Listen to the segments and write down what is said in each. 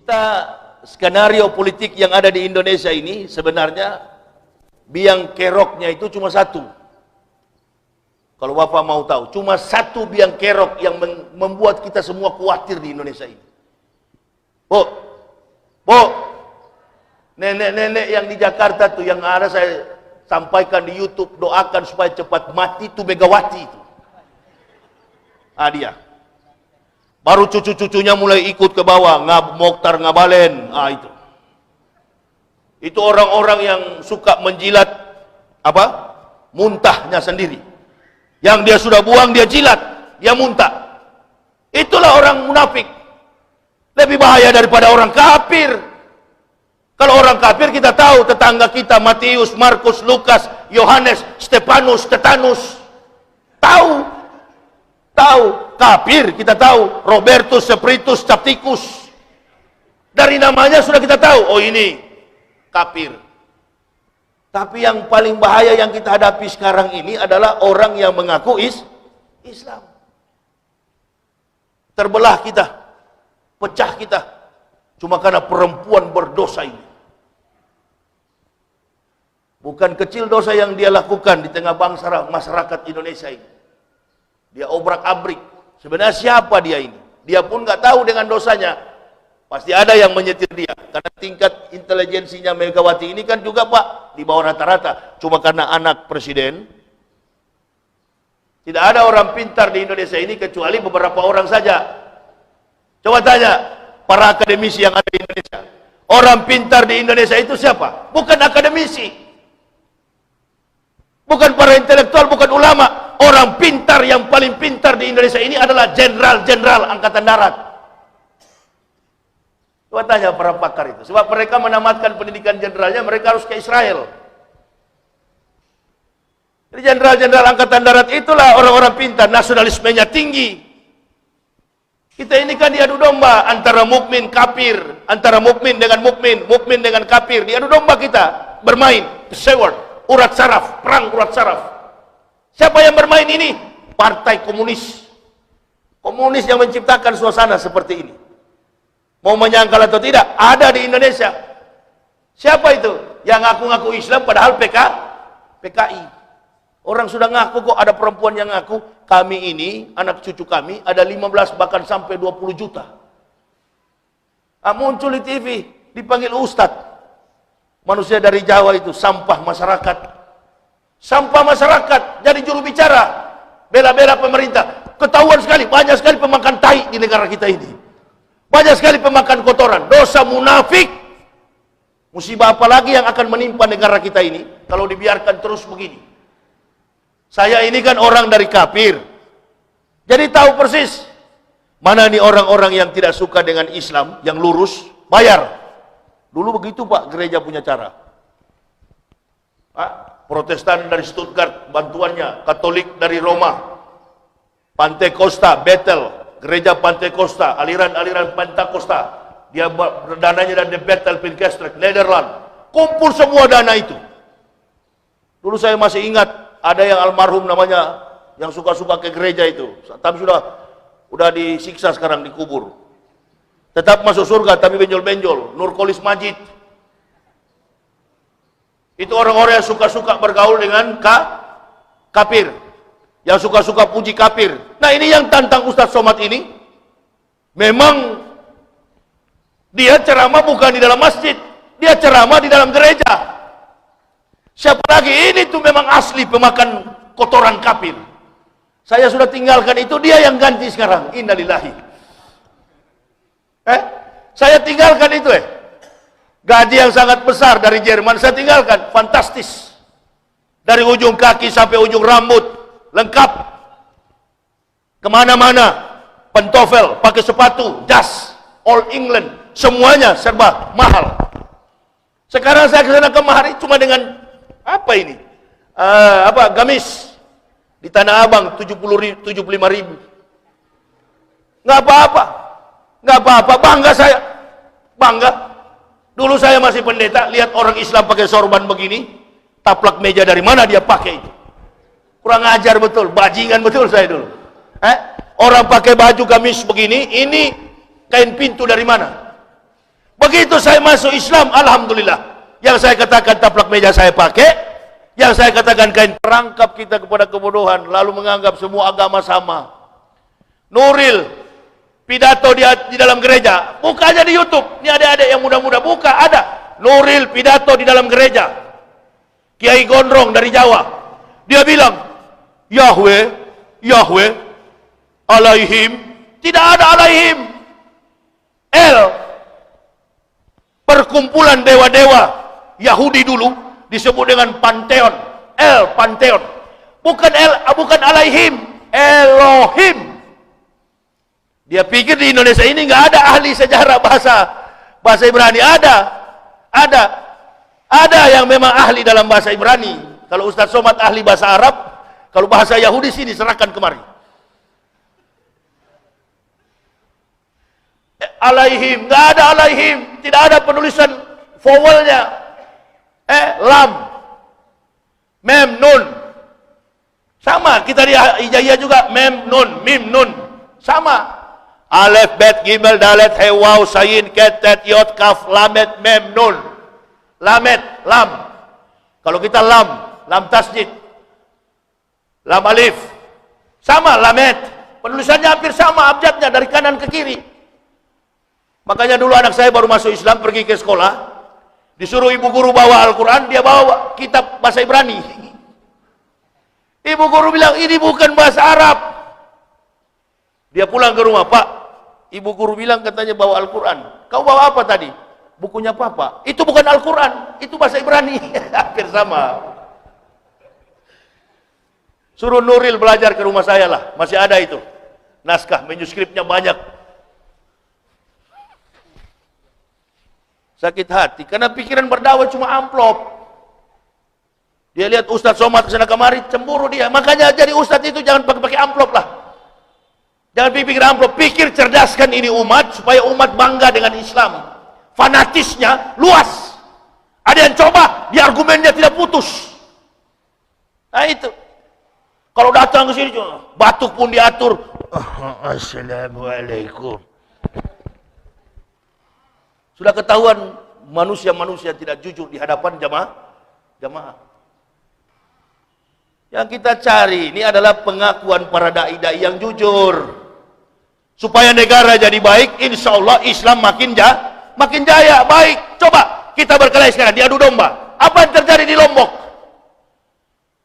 Kita skenario politik yang ada di Indonesia ini sebenarnya biang keroknya itu cuma satu. Kalau Bapak mau tahu, cuma satu biang kerok yang membuat kita semua khawatir di Indonesia ini. Bu, nenek-nenek yang di Jakarta tuh yang ada saya sampaikan di YouTube, doakan supaya cepat mati tuh Megawati itu. Dia. Baru cucu-cucunya mulai ikut ke bawah, Mokhtar Ngabalin, itu. Itu orang-orang yang suka menjilat muntahnya sendiri. Yang dia sudah buang dia jilat, dia muntah. Itulah orang munafik. Lebih bahaya daripada orang kafir. Kalau orang kafir kita tahu tetangga kita Matius, Markus, Lukas, Yohanes, Stefanus, Stetanus. Tahu kafir kita tahu, Robertus, Spiritus, Capticus. Dari namanya sudah kita tahu, oh ini kafir. Tapi yang paling bahaya yang kita hadapi sekarang ini adalah orang yang mengaku Islam. Terbelah kita, pecah kita, cuma karena perempuan berdosa ini. Bukan kecil dosa yang dia lakukan di tengah bangsa masyarakat Indonesia ini. Dia obrak-abrik. Sebenarnya siapa dia ini? Dia pun nggak tahu dengan dosanya. Pasti ada yang menyetir dia. Karena tingkat intelijensinya Megawati ini kan juga Pak, di bawah rata-rata. Cuma karena anak presiden. Tidak ada orang pintar di Indonesia ini kecuali beberapa orang saja. Coba tanya para akademisi yang ada di Indonesia. Orang pintar di Indonesia itu siapa? Bukan akademisi. Bukan para intelektual, bukan ulama. Orang pintar yang paling pintar di Indonesia ini adalah jenderal-jenderal Angkatan Darat. Coba tanya para pakar itu. Sebab mereka menamatkan pendidikan jenderalnya, mereka harus ke Israel. Jadi jenderal-jenderal Angkatan Darat itulah orang-orang pintar, nasionalismenya tinggi. Kita ini kan diadu domba antara mukmin kafir, antara mukmin dengan mukmin, mukmin dengan kafir. Diadu domba kita bermain, pesawat, urat saraf, perang urat saraf. Siapa yang bermain ini? Partai Komunis. Komunis yang menciptakan suasana seperti ini. Mau menyangkal atau tidak, ada di Indonesia. Siapa itu? Yang ngaku-ngaku Islam padahal PKI. Orang sudah ngaku kok, ada perempuan yang ngaku, kami ini, anak cucu kami, ada 15 bahkan sampai 20 juta. Muncul di TV, dipanggil Ustadz. Manusia dari Jawa itu, sampah masyarakat. Sampah masyarakat, jadi juru bicara. Bela-bela pemerintah. Ketahuan sekali, banyak sekali pemakan tai di negara kita ini. Banyak sekali pemakan kotoran, dosa munafik. Musibah apa lagi yang akan menimpa negara kita ini kalau dibiarkan terus begini? Saya ini kan orang dari kafir. Jadi tahu persis mana nih orang-orang yang tidak suka dengan Islam, yang lurus, bayar. Dulu begitu Pak, gereja punya cara. Protestan dari Stuttgart, bantuannya, Katolik dari Roma, Pantekosta, Bethel, gereja Pantekosta, aliran-aliran Pentakosta, dia dananya dari Bethel, Pinkestret, Nederland, kumpul semua dana itu. Dulu saya masih ingat, ada yang almarhum namanya, yang suka-suka ke gereja itu, tapi sudah disiksa sekarang, dikubur. Tetap masuk surga, tapi benjol-benjol, Nurkolis Majid. Itu orang-orang yang suka-suka bergaul dengan kafir, yang suka-suka puji kafir. Nah ini yang tantang Ustadz Somad ini, memang dia ceramah bukan di dalam masjid, dia ceramah di dalam gereja. Siapa lagi? Ini tuh memang asli pemakan kotoran kafir. Saya sudah tinggalkan itu, dia yang ganti sekarang. Innalillahi. Saya tinggalkan itu gaji yang sangat besar dari Jerman saya tinggalkan, fantastis. Dari ujung kaki sampai ujung rambut, lengkap. Kemana-mana, pantofel, pakai sepatu, jas, all England, semuanya serba mahal. Sekarang saya kesana kemari cuma dengan gamis di Tanah Abang 75.000. Nggak apa-apa, bangga saya, bangga. Dulu saya masih pendeta, lihat orang Islam pakai sorban begini, taplak meja dari mana dia pakai itu. Kurang ajar betul, bajingan betul saya dulu. Orang pakai baju gamis begini, ini kain pintu dari mana? Begitu saya masuk Islam, alhamdulillah. Yang saya katakan taplak meja saya pakai, yang saya katakan kain perangkap kita kepada kebodohan, lalu menganggap semua agama sama. Nuril pidato di dalam gereja, buka aja di YouTube. Ini adik-adik yang muda-muda, buka, ada Nuril pidato di dalam gereja. Kiai Gondrong dari Jawa, dia bilang Yahweh, Yahweh, alaihim, tidak ada alaihim. Perkumpulan dewa-dewa Yahudi dulu disebut dengan Pantheon, Pantheon, bukan alaihim, Elohim. Dia pikir di Indonesia ini nggak ada ahli sejarah bahasa Ibrani. Ada yang memang ahli dalam bahasa Ibrani. Kalau Ustaz Somad ahli bahasa Arab, kalau bahasa Yahudi sini serahkan kemari. Alaihim, nggak ada alaihim, tidak ada penulisan vowelnya. Lam, mem, nun, sama. Kita di Hijaiyah juga mem, nun, mim, nun, sama. Alef, bet, gimel, dalet, he, waw, sayin, ket, tet, yot, kaf, lamet, mem, nun, lamet, lam. Kalau kita lam tasjid, lam alif, sama, lamet. Penulisannya hampir sama, abjadnya dari kanan ke kiri. Makanya dulu anak saya baru masuk Islam, pergi ke sekolah, disuruh ibu guru bawa Al-Quran, dia bawa kitab bahasa Ibrani. Ibu guru bilang, ini bukan bahasa Arab. Dia pulang ke rumah, Pak, ibu guru bilang katanya bawa Al-Quran. Kau bawa apa tadi? Bukunya Papa. Itu bukan Al-Quran, itu bahasa Ibrani. Hampir sama. Suruh Nuril belajar ke rumah saya lah, masih ada itu. Naskah, manuskripnya banyak. Sakit hati, karena pikiran berdakwah cuma amplop. Dia lihat Ustadz Somad kesana kemari, cemburu dia. Makanya jadi Ustadz itu jangan pakai amplop lah. Jangan pikir amplop, pikir cerdaskan ini umat, supaya umat bangga dengan Islam. Fanatisnya luas. Ada yang coba, di argumennya tidak putus. Nah itu. Kalau datang ke sini, batuk pun diatur. Assalamualaikum. Sudah ketahuan manusia-manusia tidak jujur di hadapan jamaah. Yang kita cari ini adalah pengakuan para dai-dai yang jujur. Supaya negara jadi baik, insya Allah Islam makin jaya, baik. Coba kita berkelahi sekarang, diadu domba. Apa yang terjadi di Lombok?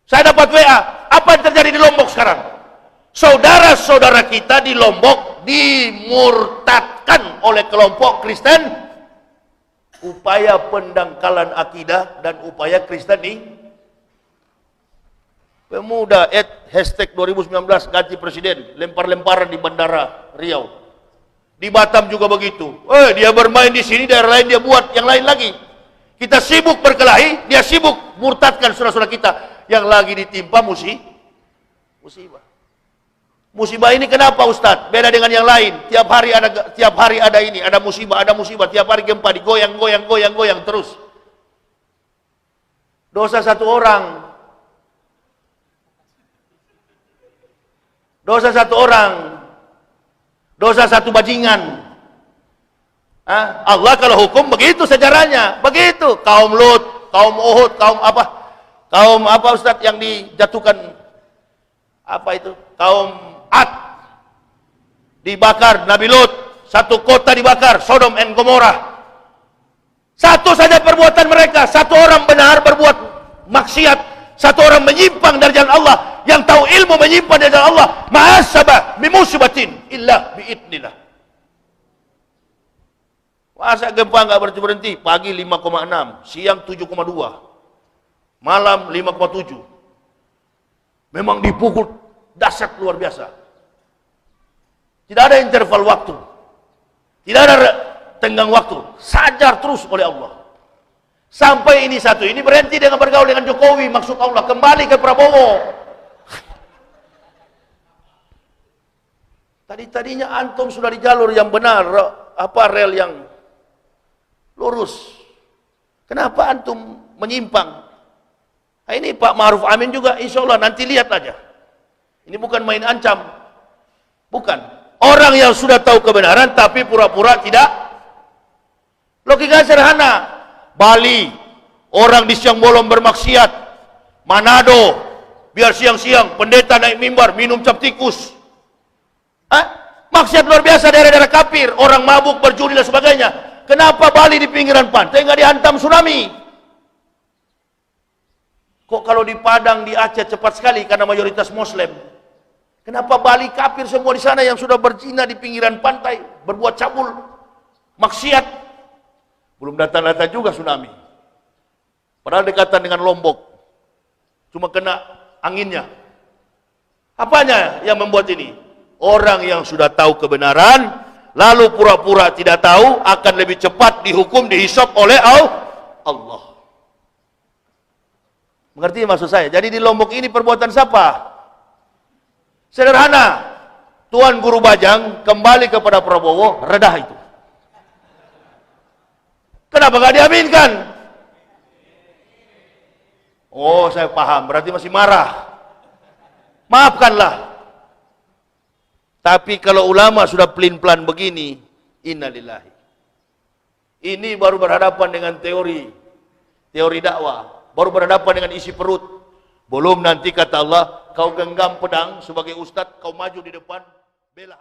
Saya dapat WA, apa yang terjadi di Lombok sekarang? Saudara-saudara kita di Lombok dimurtadkan oleh kelompok Kristen. Upaya pendangkalan akidah dan upaya Kristen nih. Pemuda hashtag 2019 ganti presiden, lempar-lemparan di bandara Riau. Di Batam juga begitu. Dia bermain di sini, daerah lain dia buat yang lain lagi. Kita sibuk berkelahi, dia sibuk murtadkan saudara-saudara kita yang lagi ditimpa musibah. Musibah ini kenapa Ustadz? Beda dengan yang lain. Tiap hari ada ini, ada musibah. Tiap hari gempa, digoyang terus. Dosa satu orang. Dosa satu bajingan. Allah kalau hukum begitu sejarahnya. Begitu. Kaum Lut, kaum Uhud, kaum apa Ustadz yang dijatuhkan? Apa itu? Kaum Ad dibakar, Nabi Lut, satu kota dibakar, Sodom and Gomorrah. Satu saja perbuatan mereka, satu orang benar berbuat maksiat, satu orang menyimpang dari jalan Allah, yang tahu ilmu menyimpang dari jalan Allah, ma'asabah bimusibatin illa biidnillah. Masa gempa nggak berhenti? Pagi 5,6, siang 7,2, malam 5,7. Memang dipukul dahsyat luar biasa. Tidak ada interval waktu. Tidak ada tenggang waktu. Sajar terus oleh Allah. Sampai ini berhenti dengan bergaul dengan Jokowi, maksud Allah. Kembali ke Prabowo. Tadinya antum sudah di jalur yang benar. Rel yang lurus. Kenapa antum menyimpang? Ini Pak Ma'ruf Amin juga, insya Allah nanti lihat aja. Ini bukan main ancam. Bukan. Orang yang sudah tahu kebenaran tapi pura-pura tidak Logika sederhana. Bali, orang di siang bolong bermaksiat. Manado, biar siang-siang pendeta naik mimbar minum cap tikus. Maksiat luar biasa, daerah-daerah kafir, orang mabuk, berjudi dan sebagainya. Kenapa Bali di pinggiran pantai nggak dihantam tsunami? Kok kalau di Padang, di Aceh cepat sekali karena mayoritas Muslim. Kenapa Bali kafir semua di sana yang sudah berzina di pinggiran pantai, berbuat cabul, maksiat? Belum datang-datang juga tsunami. Padahal dekatan dengan Lombok. Cuma kena anginnya. Apanya yang membuat ini? Orang yang sudah tahu kebenaran, lalu pura-pura tidak tahu, akan lebih cepat dihukum, dihisab oleh Allah. Mengerti maksud saya? Jadi di Lombok ini perbuatan siapa? Sederhana. Tuan Guru Bajang kembali kepada Prabowo, redah itu. Kenapa nggak diaminkan? Oh, saya paham. Berarti masih marah. Maafkanlah. Tapi kalau ulama sudah pelin-pelan begini, innalillahi. Ini baru berhadapan dengan teori dakwah. Baru berhadapan dengan isi perut. Belum nanti kata Allah, kau genggam pedang sebagai ustadz, kau maju di depan, bela.